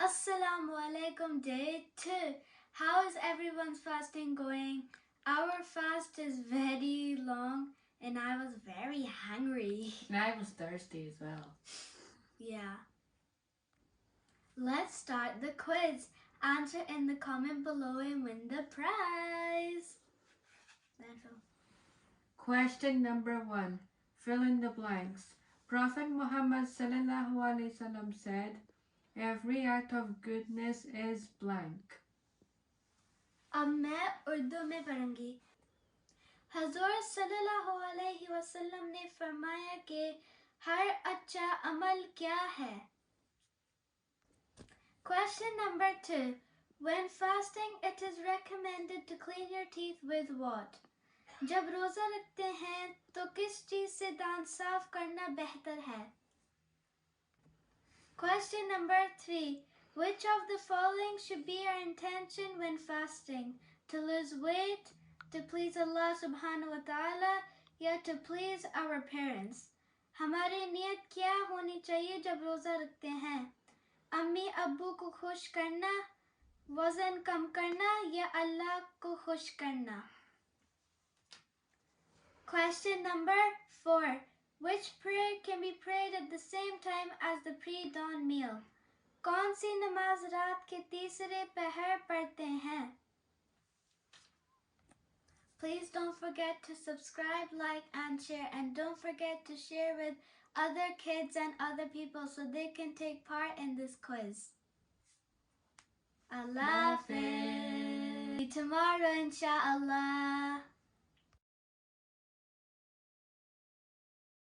Assalamu alaikum, day 2. How is everyone's fasting going? Our fast is very long and I was very hungry. And I was thirsty as well. Yeah. Let's start the quiz. Answer in the comment below and win the prize. Question number 1. Fill in the blanks. Prophet Muhammad sallallahu alaihi wasallam said, "Every act of goodness is blank." अब मैं उर्दू में पढ़ूंगी। हज़रत सल्लल्लाहु अलैहि वसल्लम ने फरमाया कि हर अच्छा अमल क्या है? Question number 2. When fasting, it is recommended to clean your teeth with what? जब रोज़ा रखते हैं तो किस चीज़ से दांत साफ करना बेहतर है? Question number 3. Which of the following should be our intention when fasting? To lose weight, to please Allah subhanahu wa ta'ala, या to please our parents? हमारी नियत क्या होनी चाहिए जब रोज़ा रखते हैं? अम्मी अब्बू को खुश करना, वज़न कम करना या अल्लाह को खुश करना? Question number 4. Which prayer can be prayed at the same time as the pre-dawn meal? कौन सी नमाज रात के तीसरे पहर पढ़ते हैं? Please don't forget to subscribe, like and share, and don't forget to share with other kids and other people so they can take part in this quiz. Allah Hafiz. See you tomorrow, inshallah.